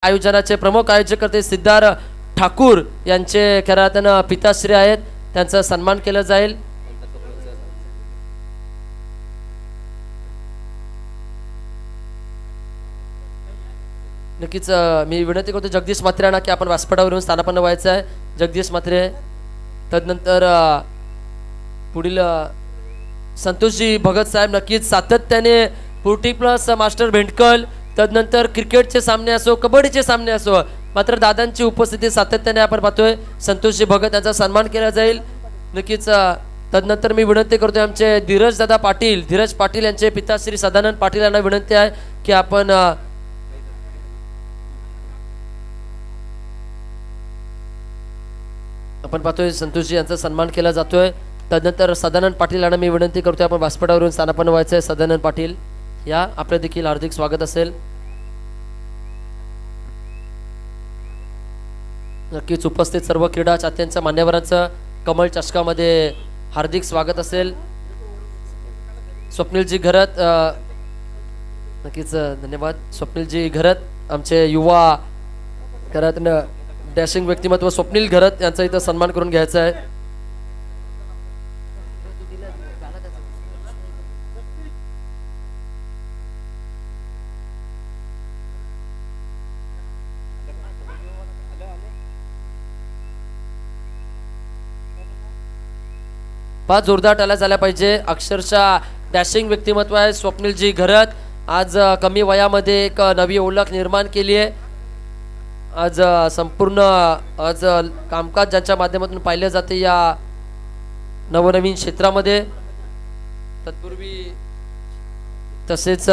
आयोजनाचे प्रमुख आयोजकर्ते सिद्धार्थ ठाकूर यांचे खऱ्या अर्थानं पिताश्री आहेत, त्यांचा सन्मान केला जाईल। नक्कीच मी विनंती करतो जगदीश म्हात्रे यांना की आपण व्यासपीठावरून स्थानापन्न व्हायचं आहे। जगदीश म्हात्रे, तदनंतर पुढील संतोषजी भगत साहेब, नक्कीच सातत्याने 40+ मास्टर भेंडकल, तदनंतर क्रिकेटचे सामने असो, कबड्डीचे सामने असो, मात्र दादांची उपस्थिती सातत्याने आपण पाहतोय। संतोषजी भगत यांचा सन्मान केला जाईल। नक्कीच तदनंतर मी विनंती करतोय आमचे धीरज दादा पाटील, धीरज पाटील यांचे पिताश्री सदानंद पाटील यांना विनंती आहे की आपण पाहतोय संतोषजी यांचा सन्मान केला जातोय। तदनंतर सदानंद पाटील यांना मी विनंती करतोय आपण व्यासपीठावरून स्थानापन्न व्हायचं आहे। सदानंद पाटील या आपले देखील हार्दिक स्वागत असेल। नक्कीच उपस्थित सर्व क्रीडा चाहत्यांचं मान्यवरांचं कमल चषकामध्ये हार्दिक स्वागत असेल। स्वप्नीलजी घरत, नक्कीच धन्यवाद स्वप्नीलजी घरत, आमचे युवा घरात डॅशिंग व्यक्तिमत्व स्वप्नील घरत यांचा इथं सन्मान करून घ्यायचा आहे। पाच जोरदार टाळ्या झाल्या पाहिजे। अक्षरशः डॅशिंग व्यक्तिमत्व आहे स्वप्नीलजी घरत, आज कमी वयामध्ये एक नवी ओळख निर्माण केली आहे। आज संपूर्ण कामकाज ज्यांच्या माध्यमातून पाहिले जाते या नवनवीन क्षेत्रामध्ये, तत्पूर्वी तसेच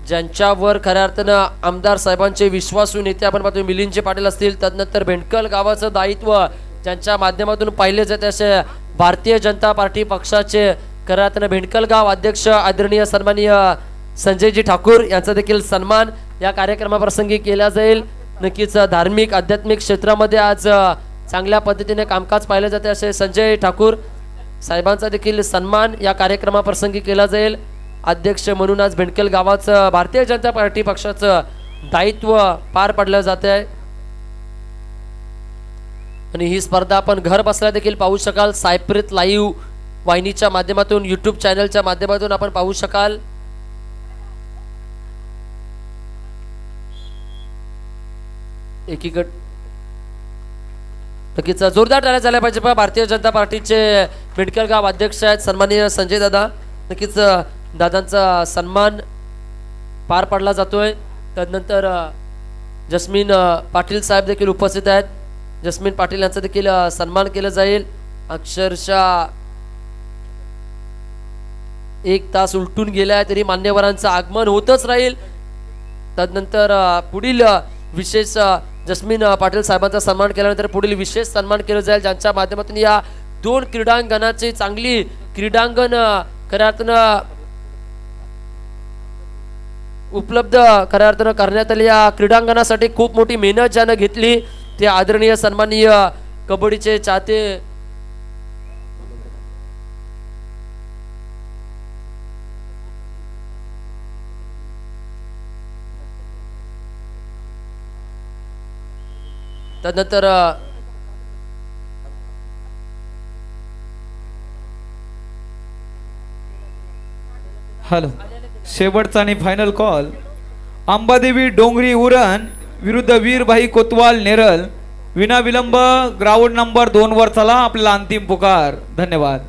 ज्यांच्यावर खऱ्या अर्थानं आमदार साहेबांचे विश्वासू नेते आपण पाहतो मिलिंदजी पाटील असतील, तदनंतर भेंडकल गावाचं दायित्व ज्यांच्या माध्यमातून पाहिले जाते असे भारतीय जनता पार्टी पक्षाचे खऱ्या अर्थानं भेंडकल गाव अध्यक्ष आदरणीय सन्माननीय संजयजी ठाकूर यांचा देखील सन्मान या कार्यक्रमाप्रसंगी केला जाईल। नक्कीच धार्मिक आध्यात्मिक क्षेत्रामध्ये आज चांगल्या पद्धतीने कामकाज पाहिले जाते असे संजय ठाकूर साहेबांचा देखील सन्मान या कार्यक्रमाप्रसंगी केला जाईल। अध्यक्ष म्हणून आज भेंडकल गावाचं भारतीय जनता पार्टी पक्षाचं दायित्व पार पडलं जात आहे आणि ही स्पर्धा आपण घर बसल्या देखील पाहू शकाल। सायप्रीत लाईव्ह वाहिनीच्या माध्यमातून, यूट्यूब चॅनलच्या माध्यमातून आपण पाहू शकाल। एकीकडे नक्कीच जोरदार टाळ्या झाल्या पाहिजे। भारतीय जनता पार्टीचे भेंडकल गाव अध्यक्ष आहेत सन्माननीय संजय दादा, नक्कीच दादांचा सन्मान पार पडला जातोय। तदनंतर जस्मीन पाटील साहेब देखील उपस्थित आहेत, जस्मीन पाटील यांचा देखील सन्मान केला जाईल। अक्षरशः 1 तास उलटून गेलाय तरी मान्यवरांचं आगमन होतच राहील। तदनंतर पुढील विशेष जस्मीन पाटील साहेबांचा सन्मान केल्यानंतर पुढील विशेष सन्मान केलं जाईल, ज्यांच्या माध्यमातून या दोन क्रीडांगणाची चांगली क्रीडांगण खऱ्या अर्थानं उपलब्ध खऱ्या अर्थानं करण्यात आली। या क्रीडांगणासाठी खूप मोठी मेहनत ज्यानं घेतली ते आदरणीय सन्माननीय कबड्डीचे चाहते तदनंतर हॅलो, शेवटचा आणि फायनल कॉल अंबादेवी डोंगरी उरण विरुद्ध वीरभाई कोतवाल नेरल, विना विलंब ग्राउंड नंबर 2 वर चला, आपल्याला अंतिम पुकार। धन्यवाद।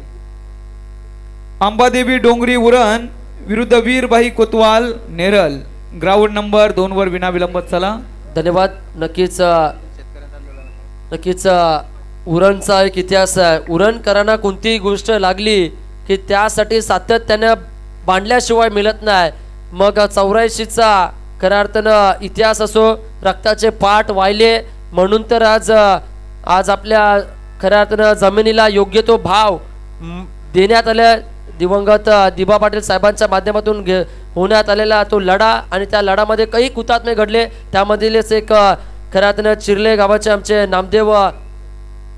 अंबादेवी डोंगरी उरण विरुद्ध वीरभाई कोतवाल नेरल, ग्राउंड नंबर 2 वर विना विलंब चला। धन्यवाद। नक्कीच उरणचा एक इतिहास आहे। उरणकरांना कोणतीही गोष्ट लागली की त्यासाठी सातत्याने बांधल्याशिवाय मिळत नाही। मग 84चा खऱ्या अर्थानं इतिहास असो, रक्ताचे पाठ वाहिले म्हणून तर आज आपल्या खऱ्या अर्थानं जमिनीला योग्य तो भाव देण्यात आला। दिवंगत दिबा पाटील साहेबांच्या माध्यमातून होण्यात आलेला तो लढा आणि त्या लढामध्ये काही हुतात्मे घडले, त्यामधीलच एक खऱ्या अर्थानं चिरले गावाचे आमचे नामदेव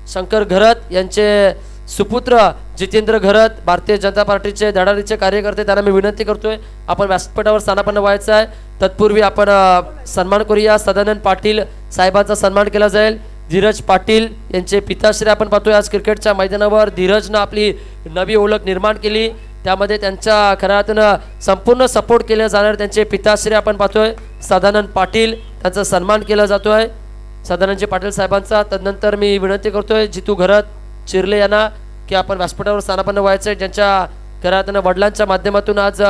शंकर घरत यांचे सुपुत्र जितेंद्र घरत, भारतीय जनता पार्टीचे धडाडीचे कार्यकर्ते, त्यांना मी विनंती करतोय आपण व्यासपीठावर स्थानापन्न व्हायचं आहे. तत्पूर्वी आपण सन्मान करूया. सदानंद पाटील साहेबांचा सन्मान केला जाईल. धीरज पाटील यांचे पिताश्री आपण पाहतोय आज क्रिकेटच्या मैदानावर धीरजनं आपली नवी ओळख निर्माण केली, त्यामध्ये त्यांच्या खऱ्या अर्थानं संपूर्ण सपोर्ट केला जाणार. त्यांचे पिताश्री आपण पाहतोय सदानंद पाटील, त्यांचा सन्मान केला जातोय सदानंदजी पाटील साहेबांचा. तदनंतर मी विनंती करतोय जितू घरत चिरले यांना की आपण व्यासपीठावर स्थानापन्न व्हायचं आहे, ज्यांच्या खऱ्या अर्थानं वडिलांच्या माध्यमातून आज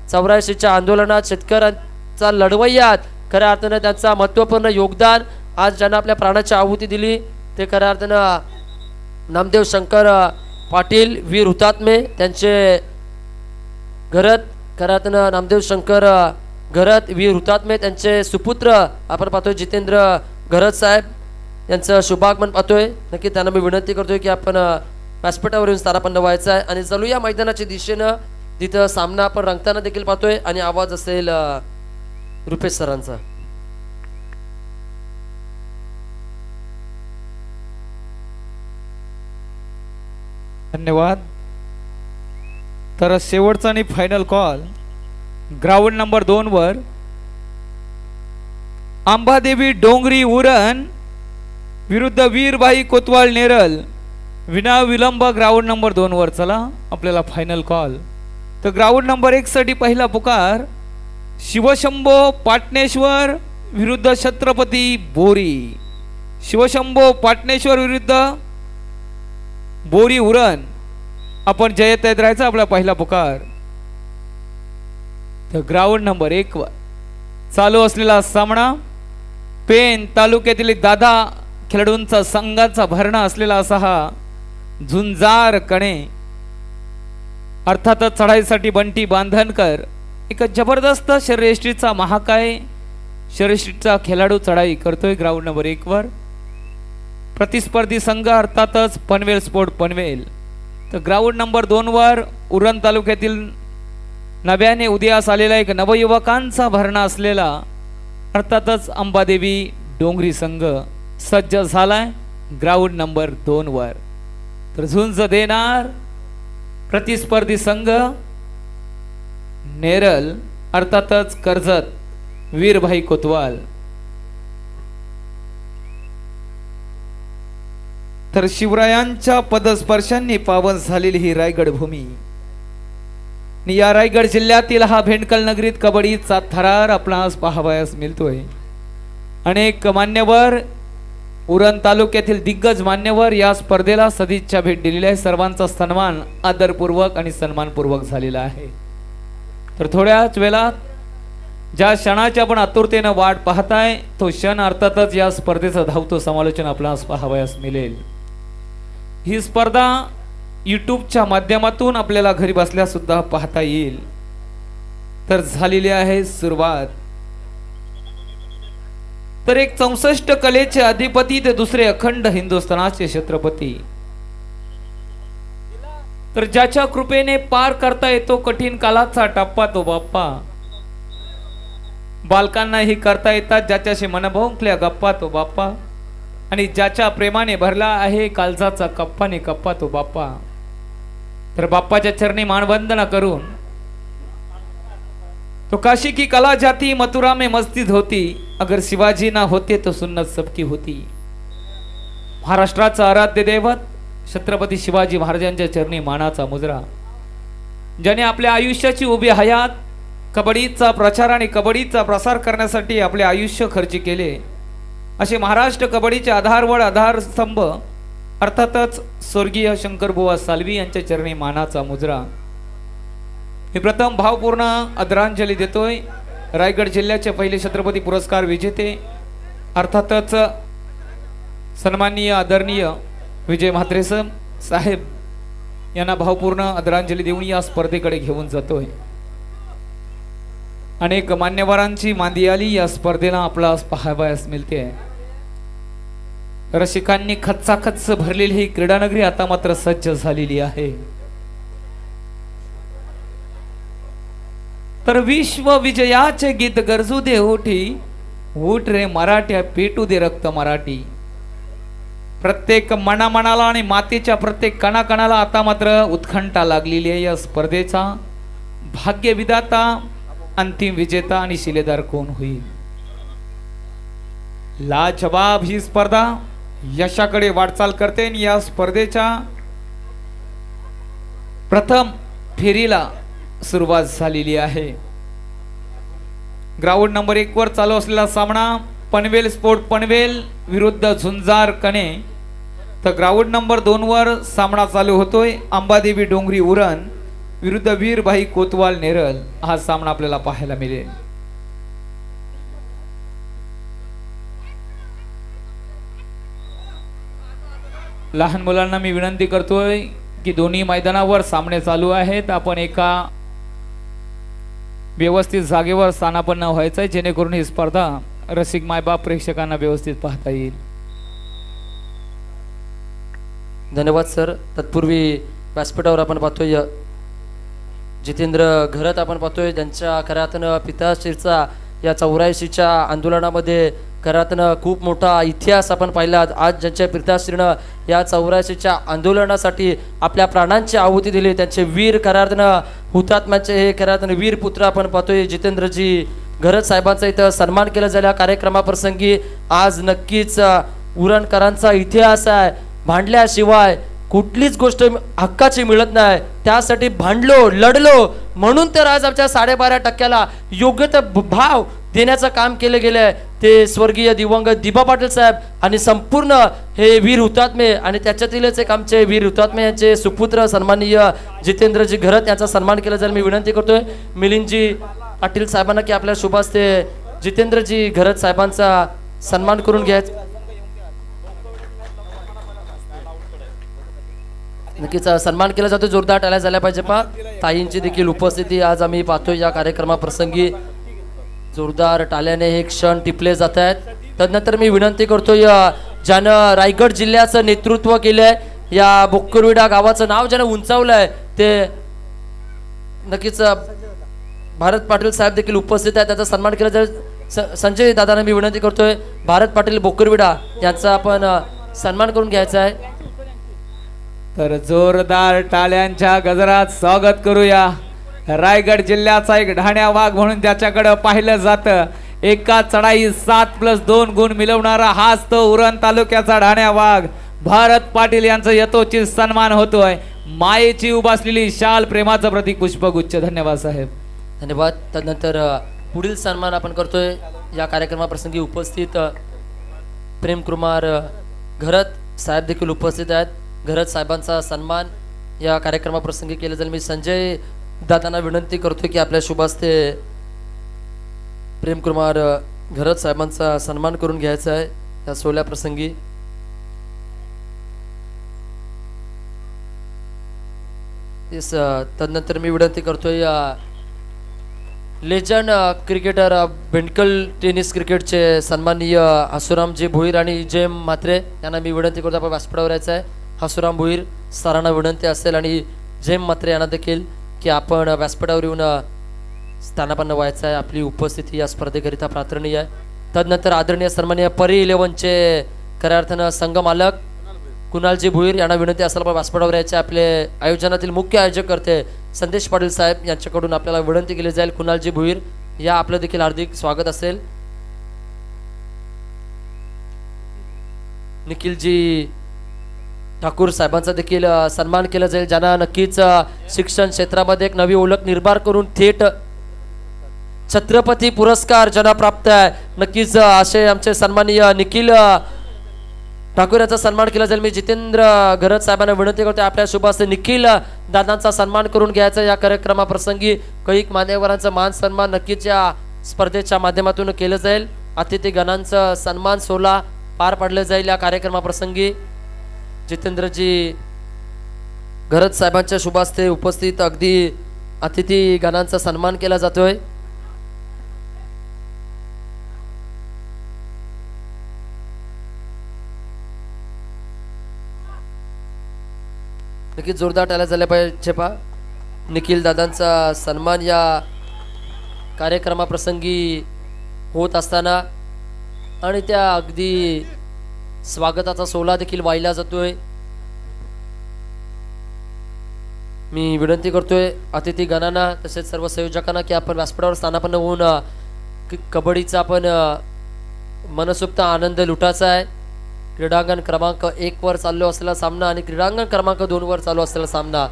84च्या आंदोलनात शेतकऱ्यांचा लढवय्यात खऱ्या अर्थानं त्यांचा महत्त्वपूर्ण योगदान, आज ज्यांना आपल्या प्राणाची आहुती दिली ते खऱ्या अर्थानं नामदेव शंकर पाटील वीर हुतात्मे, त्यांचे घरत खऱ्या अर्थानं नामदेव शंकर घरत वीर हुतात्मे, त्यांचे सुपुत्र आपण पाहतोय जितेंद्र घरत साहेब यांचं शुभागमन पाहतोय. नक्की त्यांना मी विनंती करतोय की आपण व्यासपीठावर येऊन स्थानापन्न व्हायचं आहे आणि चालूया मैदानाच्या दिशेनं, तिथं सामना आपण रंगताना देखील पाहतोय आणि आवाज असेल रुपेश सरांचा. धन्यवाद. तर शेवटचा आणि फायनल कॉल ग्राउंड नंबर 2 वर अंबादेवी डोंगरी उरण विरुद्ध वीरभाई कोतवाल नेरल, विना विलंब ग्राउंड नंबर 2 वर. चला आपल्याला फायनल कॉल. तर ग्राउंड नंबर 1 साठी पहिला पुकार शिवशंभो पाटणेश्वर विरुद्ध छत्रपती बोरी. शिवशंभो पाटणेश्वर विरुद्ध बोरी उरण, आपण जयत येत राहायचा आपला पहिला पुकार. तर ग्राउंड नंबर 1 वर चालू असलेला सामना पेन तालुक्यातील दादा खेळाडूंचा संघाचा भरणा असलेला असा हा झुंजार कणे, अर्थातच चढाईसाठी बंटी बांधणकर, एक जबरदस्त शर्यष्टीचा महाकाय शर्यष्टीचा खेळाडू चढाई करतोय ग्राउंड नंबर 1 वर. प्रतिस्पर्धी संघ अर्थातच पनवेल स्पोर्ट पनवेल. तर ग्राउंड नंबर 2 वर उरण तालुक्यातील नव्याने उदयास आलेला एक नवयुवकांचा भरणा असलेला अर्थातच अंबादेवी डोंगरी संघ सज्ज झालाय ग्राउंड नंबर 2 वर. तर झुंज देणार प्रतिस्पर्धी संघ नेरल अर्थातच कर्जत वीरभाई कोतवाल. तर शिवरायांच्या पदस्पर्शांनी पावन झालेली ही रायगड भूमी, या रायगड जिल्ह्यातील हा भेंडकल नगरीत कबड्डीचा थरार आपणास पाहावयास मिळतोय. अनेक मान्यवर उरण तालुक्यातील दिग्गज मान्यवर या स्पर्धेला सदिच्छा भेट दिलेली आहे. सर्वांचा सन्मान आदरपूर्वक आणि सन्मानपूर्वक झालेला आहे. तर थोड्याच वेळात ज्या क्षणाची आपण आतुरतेनं वाट पाहताय तो क्षण अर्थातच या स्पर्धेचं धावतो समालोचन आपणास पाहावयास मिळेल. ही स्पर्धा यूट्यूबच्या माध्यमातून आपल्याला घरी बसल्या सुद्धा पाहता येईल. तर झालेली आहे सुरुवात. तर एक 64 कलेचे अधिपती ते दुसरे अखंड हिंदुस्थानाचे छत्रपती, तर ज्याच्या कृपेने पार करता येतो कठीण कालाचा टप्पा तो बाप्पा, बालकांनाही करता येतात ज्याच्याशी मनभोंकल्या गप्पा तो बाप्पा, आणि ज्याच्या प्रेमाने भरला आहे काळजाचा कप्पाने कप्पा तो बाप्पा. तर बाप्पाच्या चरणी मानवंदना करून तो काशी की कला जाती मथुरा में मस्जिद होती, अगर शिवाजी ना होते तो सुन्नत सबकी होती. महाराष्ट्राचा आराध्य दैवत छत्रपती शिवाजी महाराजांच्या चरणी मानाचा मुजरा, ज्याने आपल्या आयुष्याची उभी हयात कबड्डीचा प्रचार आणि कबड्डीचा प्रसार करण्यासाठी आपले आयुष्य खर्च केले, असे महाराष्ट्र कबड्डीचे आधारवड आधारस्तंभ अर्थातच स्वर्गीय शंकरबुवा सालवी यांच्या चरणी मानाचा मुजरा. मी प्रथम भावपूर्ण आदरांजली देतोय रायगड जिल्ह्याचे पहिले छत्रपती पुरस्कार विजेते अर्थातच सन्माननीय आदरणीय विजय म्हात्रे साहेब यांना भावपूर्ण आदरांजली देऊन या स्पर्धेकडे घेऊन जातोय. अनेक मान्यवरांची मांदी आली या स्पर्धेला आपल्याला पाहावयास मिळते. रसिकांनी खच्चाखच्च भरलेली ही क्रीडानगरी आता मात्र सज्ज झालेली आहे. तर विश्व विजयाचे गीत गरजू दे ओठी, उठ रे मराठ्या पेटू दे रक्त मराठी. प्रत्येक मनामनाला आणि मातीच्या प्रत्येक कणाकणाला आता मात्र उत्कंठा लागलेली आहे या स्पर्धेचा. भाग्य विधाता, अंतिम विजेता आणि शिलेदार कोण होईल. लाजवाब ही स्पर्धा यशाकडे वाटचाल करते. या स्पर्धेच्या प्रथम फेरीला सुरुवात झालेली आहे. ग्राउंड नंबर 1 वर चालू असलेला सामना पनवेल स्पोर्ट पनवेल विरुद्ध झुंजार कणे. तर ग्राउंड नंबर 2 वर सामना चालू होतोय अंबादेवी डोंगरी उरण विरुद्ध वीरभाई कोतवाल नेरल. हा सामना आपल्याला पाहायला मिळेल. लहान मुलांना मी विनंती करतोय की दोन्ही मैदानावर सामने चालू आहेत. आपण एका व्यवस्थित जागेवर स्थानापन्न व्हायचं आहे जेणेकरून ही स्पर्धा रसिक मायबाप प्रेक्षकांना व्यवस्थित पाहता येईल. धन्यवाद सर. तत्पूर्वी व्यासपीठावर आपण पाहतोय जितेंद्र घरत आपण पाहतोय ज्यांच्या खऱ्यातनं पिताश्रीचा या 84च्या आंदोलनामध्ये खऱ्यातनं खूप मोठा इतिहास आपण पाहिला. आज ज्यांच्या पिताश्रीनं या 84च्या आंदोलनासाठी आपल्या प्राणांची आहुती दिली त्यांचे वीर खऱ्यातनं हुतात्म्याचे हे खऱ्यातनं वीर पुत्र आपण पाहतोय जितेंद्रजी घरत साहेबांचा इथं सन्मान केला जाईल. कार्यक्रमाप्रसंगी आज नक्कीच उरणकरांचा इतिहास आहे. भांडल्याशिवाय कुठलीच गोष्ट हक्काची मिळत नाही. त्यासाठी भांडलो लढलो म्हणून तर आज आमच्या 12.5% योग्य ते भाव देण्याचं काम केलं गेलं आहे. ते स्वर्गीय दिवंगत दिबा पाटील साहेब आणि संपूर्ण हे वीर हुतात्मे आणि त्याच्यातीलच एक आमचे वीर हुतात्मे यांचे सुपुत्र सन्माननीय जितेंद्रजी घरत यांचा सन्मान केला जाईल. मी विनंती करतोय मिलिंदजी पाटील साहेबांना की आपल्या शुभास्ते जितेंद्रजी घरत साहेबांचा सन्मान करून घ्यायचा. नक्कीच सन्मान केला जातो. जोरदार टाळ्या झाल्या पाहिजे. ताईंची देखील उपस्थिती आज आम्ही पाहतोय या कार्यक्रमाप्रसंगी. जोरदार टाळ्याने हे क्षण टिपले जात आहेत. तदनंतर मी विनंती करतोय ज्यानं रायगड जिल्ह्याचं नेतृत्व केलंय या बोक्करविडा गावाचं नाव ज्यानं उंचावलंय ते नक्कीच भारत पाटील साहेब देखील उपस्थित आहेत. त्याचा सन्मान केला जाईल. संजय दादांना मी विनंती करतोय भारत पाटील बोक्करविडा यांचा आपण सन्मान करून घ्यायचा आहे. तर जोरदार टाळ्यांच्या गजरात स्वागत करूया. रायगड जिल्ह्याचा एक ढाण्या वाघ म्हणून त्याच्याकडे पाहिलं जातं. एका चढाई 7+2 गुण मिळवणारा हाच तो उरण तालुक्याचा ढाण्या वाघ भारत पाटील यांचा यथोचित सन्मान होतोय. मायेची उभासलेली शाल प्रेमाचं प्रतीक पुष्पगुच्छ. धन्यवाद साहेब. धन्यवाद. त्यानंतर पुढील सन्मान आपण करतोय या कार्यक्रमाप्रसंगी उपस्थित प्रेमकुमार घरत साहेब देखील उपस्थित आहेत. घरत साहेबांचा सन्मान या कार्यक्रमाप्रसंगी केला जाईल. मी संजय दादांना विनंती करतोय की आपल्या शुभास्ते प्रेमकुमार घरत साहेबांचा सन्मान करून घ्यायचा आहे या सोहळ्याप्रसंगी. तदनंतर मी विनंती करतोय लेजंड क्रिकेटर बेंडकल टेनिस क्रिकेटचे सन्माननीय हसुरामजी भोईर आणि जेम म्हात्रे यांना मी विनंती करतो आपण व्यासपीठावर यायचं आहे. हसुराम भोईर सरांना विनंती असेल आणि जेम म्हात्रे यांना देखील की आपण व्यासपीठावर येऊन स्थानापन्न व्हायचं आहे. आपली उपस्थिती या स्पर्धेकरिता प्रार्थनीय आहे. तदनंतर आदरणीय सन्माननीय परी 11चे खऱ्या अर्थानं संघ मालक कुणालजी भोईर यांना विनंती असेल पण व्यासपीठावर यायचे. आपले आयोजनातील मुख्य आयोजक करते संदेश पाटील साहेब यांच्याकडून आपल्याला विनंती केली जाईल. कुणालजी भोईर या आपलं देखील हार्दिक स्वागत असेल. निखिलजी ठाकूर साहेबांचा देखील सन्मान केला जाईल ज्यांना नक्कीच शिक्षण क्षेत्रामध्ये एक नवी ओळख निर्माण करून थेट छत्रपती पुरस्कार ज्यांना प्राप्त आहे. नक्कीच असे आमचे सन्माननीय निखिल ठाकूर यांचा सन्मान केला जाईल. मी जितेंद्र घरत साहेबांना विनंती करतो आपल्या शुभास्ते निखिल दादांचा सन्मान करून घ्यायचा. या कार्यक्रमाप्रसंगी कैक मान्यवरांचा मान सन्मान नक्कीच या स्पर्धेच्या माध्यमातून केलं जाईल. अतिथी गणांचं सन्मान सोहळा पार पाडलं जाईल या कार्यक्रमाप्रसंगी. जितेंद्रजी घरत साहेबांच्या शुभास्ते उपस्थित अगदी अतिथी गणांचा सन्मान केला जातोय. नक्कीच जोरदार टाळ्या झाल्या पाहिजे. निखिल दादांचा सन्मान या कार्यक्रमाप्रसंगी होत असताना आणि त्या अगदी स्वागताचा सोहळा देखील वाहिला जातोय। मी विनंती करतोय अतिथी गणांना तसेच सर्व संयोजकांना की आपण व्यासपीठावर स्थानापन्न होऊन कबड्डीचा आपण मनसोक्त आनंद लुटायचा आहे। क्रीडांगण क्रमांक 1 वर चालू असलेला सामना आणि क्रीडांगण क्रमांक 2 वर चालू असलेला सामना,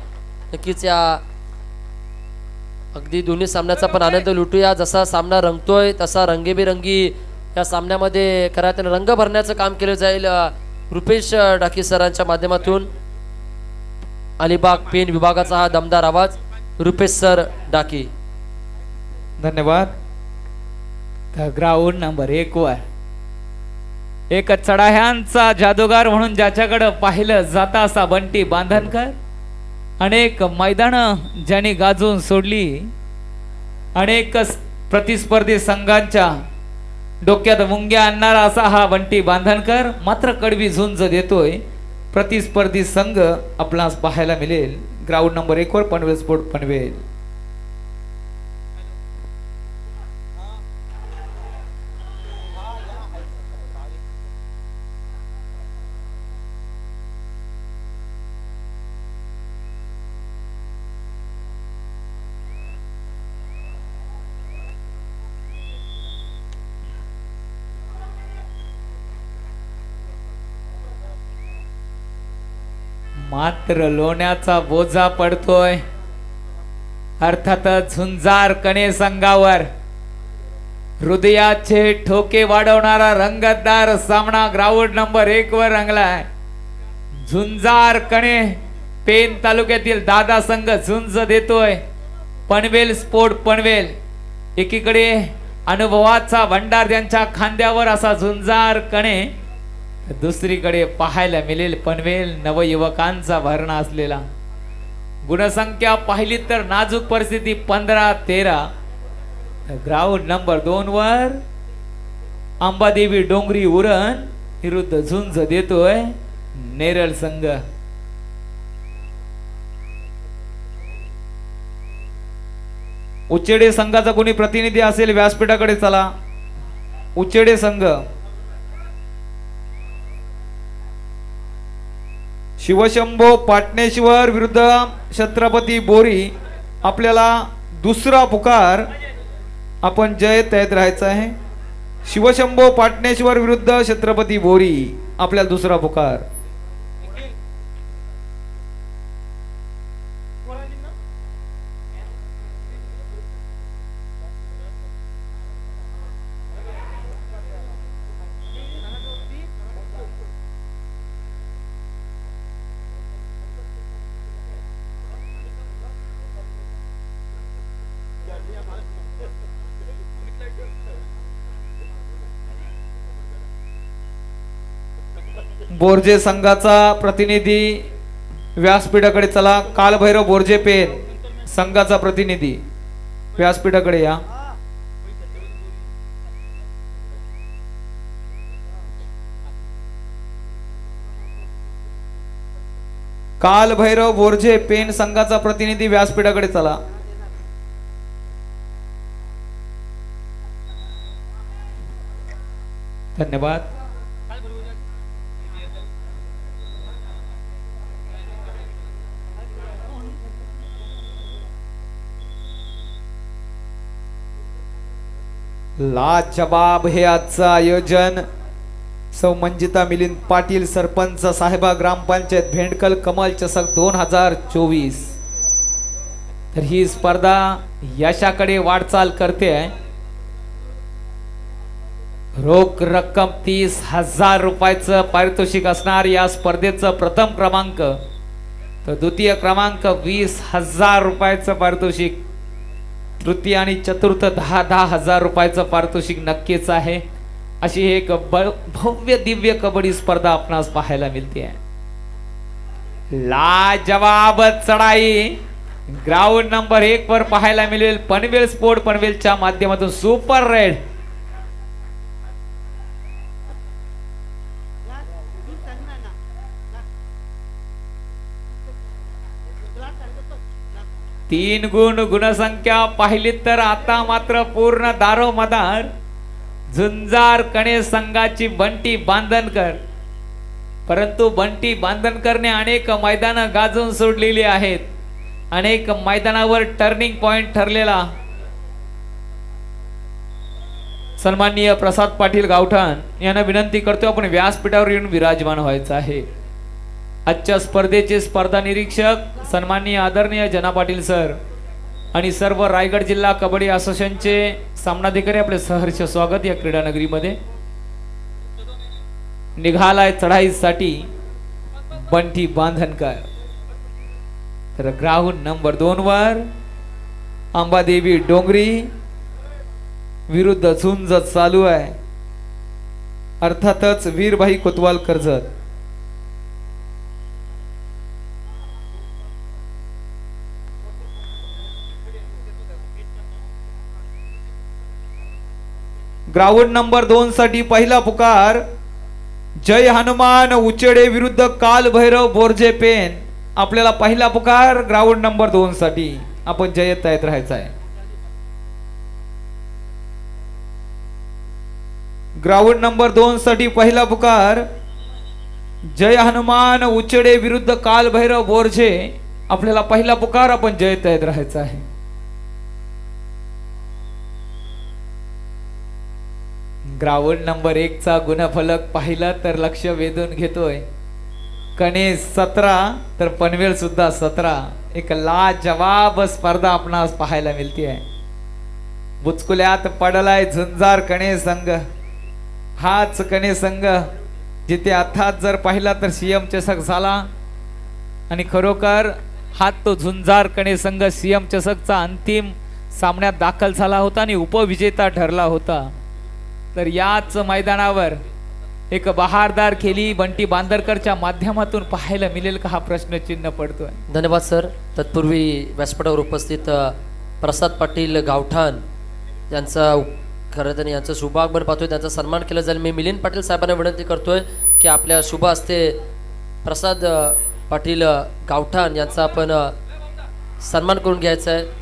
नक्कीच या अगदी दोन्ही सामन्याचा पण आनंद लुटूया। जसा सामना रंगतोय तसा रंगीबेरंगी या सामन्यामध्ये करायचं रंग भरण्याचं काम केलं जाईल रुपेश डाकी सरांच्या माध्यमातून। अलिबाग पेन विभागाचा हा दमदार आवाज रुपेश सर डाकी, धन्यवाद। ग्राउंड नंबर 1 वर एक चढायांचा जादूगार म्हणून ज्याच्याकडे पाहिलं जाता असा बंटी बांधनकर, अनेक मैदान ज्यांनी गाजून सोडली, अनेक प्रतिस्पर्धी संघांच्या डोक्यात मुंग्या आणणारा असा हा बंटी बांधनकर मात्र कडवी झुंज देतोय। प्रतिस्पर्धी संघ आपणास पाहायला मिळेल ग्राउंड नंबर 1 वर पनवेल स्पोर्ट पनवेल। मात्र लोण्याचा बोजा पडतोय अर्थातच झुंजार कणे संघावर। हृदयाचे ठोके वाढवणारा रंगतदार सामना ग्राउंड नंबर 1 वर रंगलाय। झुंजार कणे पेन तालुक्यातील दादा संघ झुंज देतोय। पनवेल स्पोर्ट पनवेल एकीकडे अनुभवाचा भंडार ज्यांच्या खांद्यावर असा झुंजार कणे, दुसरीकडे पाहायला मिळेल पनवेल नवयुवकांचा भरणा असलेला। गुणसंख्या पाहिली तर नाजूक परिस्थिती 15-13। ग्राउंड नंबर 2 वर अंबादेवी डोंगरी उरण विरुद्ध झुंज देतोय नेरळ संघ। उचेडे संघाचा कोणी प्रतिनिधी असेल व्यासपीठाकडे चला। उचेडे संघ शिवशंभो पाटणेश्वर विरुद्ध छत्रपती बोरी। आपल्याला दुसरा पुकार आपण जय तैत राहायचं आहे। शिवशंभो पाटणेश्वर विरुद्ध छत्रपती बोरी आपल्याला दुसरा पुकार। बोर्जे संघाचा प्रतिनिधी व्यासपीठाकडे चला। कालभैरव बोर्जे पेन संघाचा प्रतिनिधी व्यासपीठाकडे या। कालभैरव बोर्जे पेन संघाचा प्रतिनिधी व्यासपीठाकडे चला। धन्यवाद। लाजवाब हे आजचं आयोजन। सौ मंजिता मिलिंद पाटील सरपंच साहेबा ग्रामपंचायत भेंडकल कमल चषक 2024। तर ही स्पर्धा यशाकडे वाटचाल करते आहे। रोख रक्कम 30,000 रुपयाचं पारितोषिक असणार या स्पर्धेचं प्रथम क्रमांक, तर द्वितीय क्रमांक 20,000 रुपयाचं पारितोषिक, तृतीय आणि चतुर्थ 10,000 रुपयाचं पारितोषिक नक्कीच आहे। अशी एक भव्य दिव्य कबड्डी स्पर्धा आपणास पाहायला मिळते आहे। लाजवाब चढाई ग्राउंड नंबर 1 वर पाहायला मिळेल पनवेल स्पोर्ट पनवेलच्या माध्यमातून। सुपर रेड तीन गुण गुणसंख्या पाहिली तर आता मात्र पूर्ण दारोमदार। झुंजार कणे संघाची बंटी बांधनकर परंतु बंटी बांधनकरने अनेक मैदानं गाजवून सोडलेली आहेत. अनेक मैदानावर टर्निंग पॉइंट ठरलेला सन्माननीय प्रसाद पाटील गावठाण यांना विनंती करतो आपण व्यासपीठावर येऊन विराजमान व्हायचं आहे. आजच्या स्पर्धेचे स्पर्धा निरीक्षक सन्माननीय आदरणीय जना पाटील सर आणि सर्व रायगड जिल्हा कबड्डी असोसिएशनचे सामनाधिकारी आपले सहर्ष स्वागत या क्रीडा नगरीमध्ये. निघालाय चढाईसाठी बंटी बांधनकर. तर ग्राउंड नंबर 2 वर अंबादेवी डोंगरी विरुद्ध झुंज चालू आहे. अर्थातच वीरभाई कोतवाल कर्जत. ग्राउंड नंबर 2 साठी पहिला पुकार जय हनुमान उचेडे विरुद्ध काल भैरव बोरजे पेन. आपल्याला पहिला पुकार ग्राउंड नंबर 2 साठी. आपण जयत तयार राहायचं आहे. ग्राउंड नंबर 2 साठी पहिला पुकार जय हनुमान उचेडे विरुद्ध काल भैरव बोरजे. आपल्याला पहिला पुकार. आपण जयत तयार राहायचं आहे. ग्राउंड नंबर 1 चा गुणफलक पाहिला तर लक्ष वेधून घेतोय. कणेश 17 तर पनवेल सुद्धा 17. एक लाजवाब स्पर्धा आपणास पाहायला मिळते आहे. बुचकुल्यात पडलाय झुंजार कणे संघ. हाच कणे संघ जिथे अर्थात जर पाहिला तर सीएम चषक झाला आणि खरोखर हात तो झुंजार कणे संघ सीएम चषकचा अंतिम सामन्यात दाखल झाला होता आणि उपविजेता ठरला होता. तर याच मैदानावर एक बहारदार खेळी बंटी बांदरकरच्या माध्यमातून पाहायला मिळेल का हा प्रश्नचिन्ह पडतोय. धन्यवाद सर. तत्पूर्वी व्यासपीठावर उपस्थित प्रसाद पाटील गावठाण यांचा खरं तर यांचं शुभागमन पाहतोय. त्यांचा सन्मान केला जाईल. मी मिलिंद पाटील साहेबांना विनंती करतोय की आपल्या शुभ हस्ते प्रसाद पाटील गावठाण यांचा आपण सन्मान करून घ्यायचा आहे.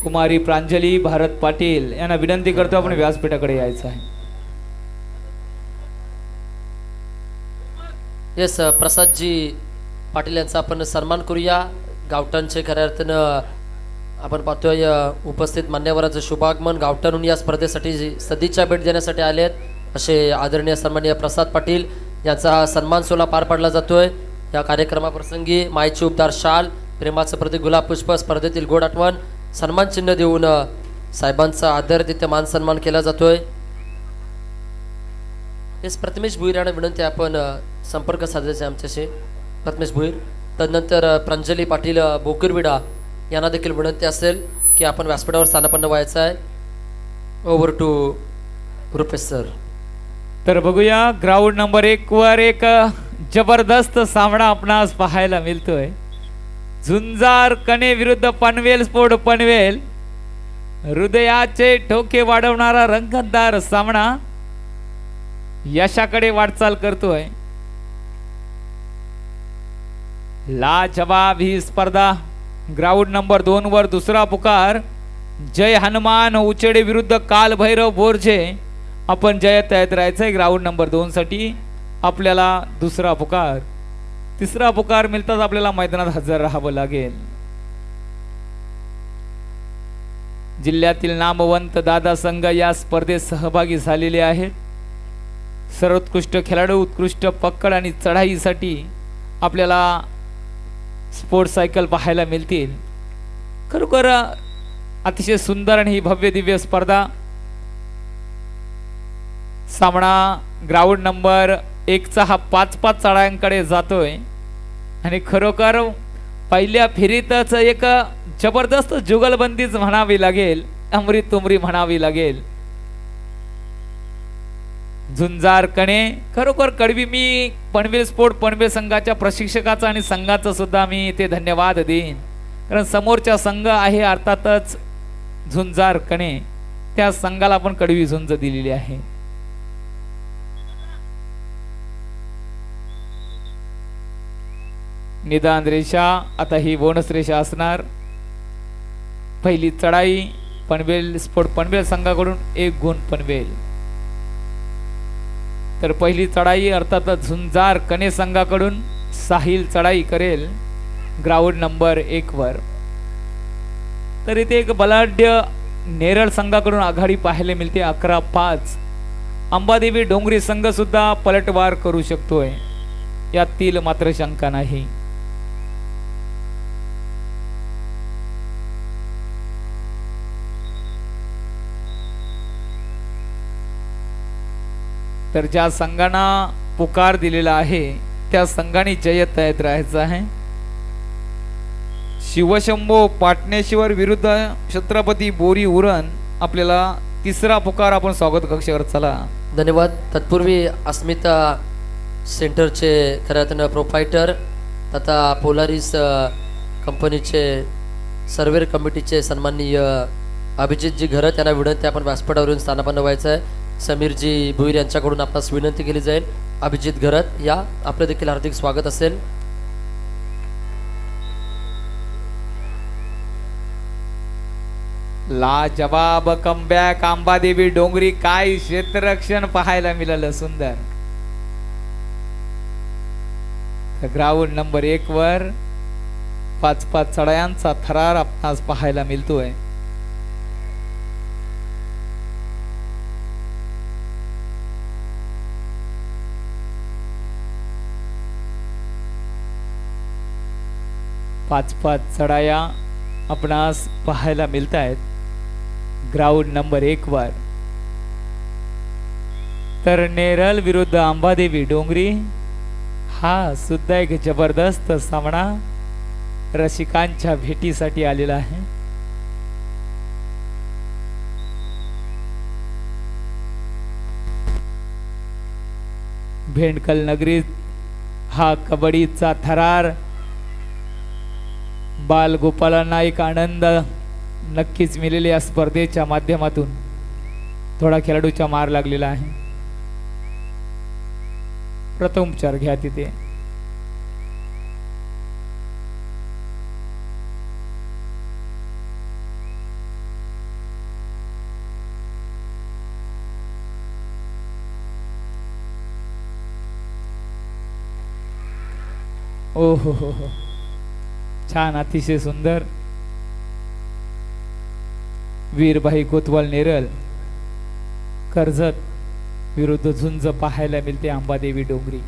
कुमारी प्रांजली भारत पाटील यांना विनंती करतो आपण व्यासपीठाकडे यायचं आहे. येस प्रसादजी पाटील यांचा आपण सन्मान करूया. गावठाणचे खऱ्या अर्थानं आपण पाहतोय उपस्थित मान्यवरांचं शुभागमन. गावठाणहून या स्पर्धेसाठी सदिच्छा भेट देण्यासाठी आलेत असे आदरणीय सन्माननीय प्रसाद पाटील यांचा हा सन्मान सोहळा पार पाडला जातोय. या कार्यक्रमाप्रसंगी मायची उपदार शाल, प्रेमाचं प्रतीक गुलाब पुष्प, स्पर्धेतील गोड आठवण, सन्मान चिन्ह देऊन साहेबांचा आदर तिथे मान सन्मान केला जातोय. येस प्रथमेश भुईर यांना विनंती आपण संपर्क साधायचा आमच्याशी. प्रथमेश भुईर. तदनंतर प्रांजली पाटील बोकुरविडा यांना देखील विनंती असेल की आपण व्यासपीठावर स्थानापन्न व्हायचं आहे. Over to Rupesh sir. तर बघूया ग्राउंड नंबर 1 वर एक जबरदस्त सामना आपणास पाहायला मिळतोय. झुंजार कणे विरुद्ध पनवेल स्पोर्ट पनवेल. हृदयाचे ठोके वाढवणारा रंगतदार सामना यशाकडे वाटचाल करतोय. लाजवाब ही स्पर्धा. ग्राउंड नंबर 2 वर दुसरा पुकार जय हनुमान उचेडे विरुद्ध काल भैरव बोरजे. आपण जयत तयार राहायचंय. ग्राउंड नंबर 2 साठी आपल्याला दुसरा पुकार. तिसरा पुकार मिळताच आपल्याला मैदानात हजर राहावं लागेल. जिल्ह्यातील नामवंत दादा संघ या स्पर्धेत सहभागी झालेले आहेत. सर्वोत्कृष्ट खेळाडू, उत्कृष्ट पकड आणि चढाईसाठी आपल्याला स्पोर्ट्स सायकल पाहायला मिळतील. खरोखर अतिशय सुंदर आणि ही भव्य दिव्य स्पर्धा. सामना ग्राउंड नंबर 1 चा हा 5-5 चढायांकडे जातोय आणि खरोखर पहिल्या फेरीतच एक जबरदस्त जुगलबंदीच म्हणावी लागेल, अमृत तुमरी म्हणावी लागेल. झुंजार कणे खरोखर कडवी. मी पनवेल स्पोर्ट पनवेल संघाच्या प्रशिक्षकाचा आणि संघाचा सुद्धा मी इथे धन्यवाद देईन, कारण समोरचा संघ आहे अर्थातच झुंजार कणे. त्या संघाला आपण कडवी झुंज दिलेली आहे. निदान रेषा आता ही बोनस रेषा असणार. पहिली चढाई पनवेल स्पोर्ट पनवेल संघाकडून 1 गुण पनवेल. तर पहिली चढाई अर्थातच झुंजार कणे संघाकडून साहिल चढाई करेल ग्राउंड नंबर 1 वर. तर इथे एक बलाढ्य नेरळ संघाकडून आघाडी पाहायला मिळते 11-5. अंबादेवी डोंगरी संघ सुद्धा पलटवार करू शकतोय, यातील मात्र शंका नाही. तर ज्या संघांना पुकार दिलेला आहे त्या संघाने जयत तयार राहायचं आहे. शिवशंभो पाटणेश्वर विरुद्ध छत्रपती बोरी उरण आपल्याला तिसरा पुकार. आपण स्वागत कक्षावर चला. धन्यवाद. तत्पूर्वी अस्मिता सेंटरचे खऱ्या प्रोप्रायटर तथा पोलारिस कंपनीचे सर्वेर कमिटीचे सन्माननीय अभिजितजी घरत यांना विनंती आपण व्यासपीठावरून स्थानापन्न व्हायचं आहे. समीरजी भुईर यांच्याकडून आपणास विनंती केली जाईल. अभिजित घरत या, आपले देखील हार्दिक स्वागत असेल. लाजवाब कमबॅक अंबादेवी डोंगरी. काय क्षेत्ररक्षण पाहायला मिळालं सुंदर. ग्राउंड नंबर 1 वर 5-5 चढायांचा थरार आपणास पाहायला मिळतोय. पाच चढाया आपणास पाहायला मिळत आहेत ग्राउंड नंबर 1 वर. तर नेरळ विरुद्ध अंबादेवी डोंगरी हा सुद्धा एक जबरदस्त सामना रसिकांच्या भेटीसाठी आलेला आहे. भेंडकल नगरीत हा कबड्डीचा थरार बाल गोपालांना एक आनंद नक्कीच मिळेल. या स्पर्धेच्या माध्यमातून थोडा खेळाडूचा मार लागलेला आहे. प्रथम उपचार घ्या तिथे. ओ हो छान, अतिशय सुंदर. वीरभाई कोतवाल नेरळ कर्जत विरुद्ध झुंज पाहायला मिळते अंबादेवी डोंगरी.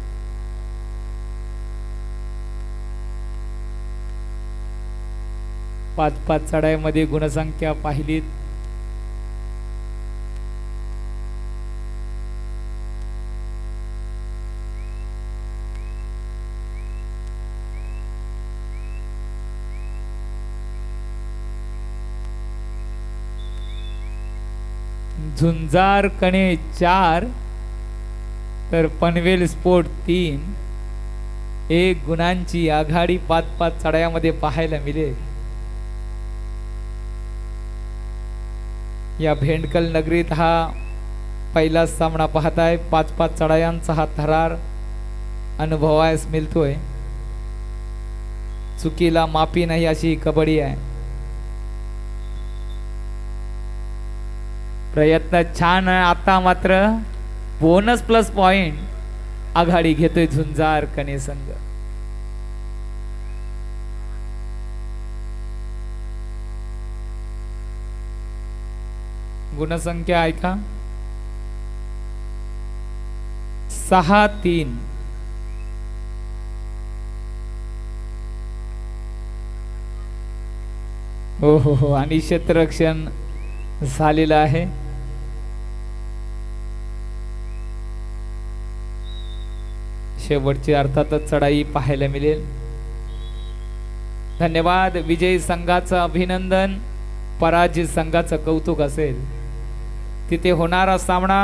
पाच चढाईमध्ये गुणसंख्या पाहिलीत झुंजार कणे 4 तर पनवेल स्पोर्ट 3. 1 गुणांची आघाडी 5-5 चढायामध्ये पाहायला मिळेल. या भेंडकल नगरीत हा पहिला सामना पाहताय. 5-5 चढायांचा हा थरार अनुभवायस मिळतोय. चुकीला माफी नाही अशी कबड्डी आहे. प्रयत्न छान आहे. आता मात्र बोनस प्लस पॉइंट आघाडी घेतोय झुंजार कणे संघ. गुणसंख्या ऐका 6-3. हो आणि क्षेत्ररक्षण झालेलं आहे. शेवटची अर्थातच चढाई पाहायला मिळेल. धन्यवाद. विजयी संघाचं अभिनंदन, पराजित संघाचं कौतुक असेल. तिथे होणारा सामना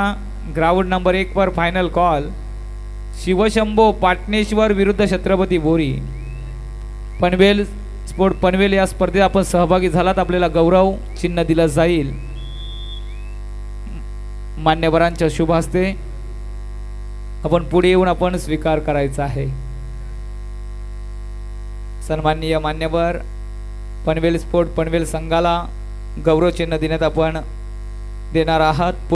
ग्राउंड नंबर 1 वर फायनल कॉल शिवशंभो पाटणेश्वर विरुद्ध छत्रपती बोरी. पनवेल स्पोर्ट पनवेल या स्पर्धेत आपण सहभागी झालात, आपल्याला गौरव चिन्ह दिलं जाईल. मान्यवरांच्या शुभ हस्ते आपण पुढे येऊन आपण स्वीकार करायचा आहे. सन्माननीय मान्यवर पनवेल स्पोर्ट पनवेल संघाला गौरव चिन्ह देण्यात आपण देणार आहात।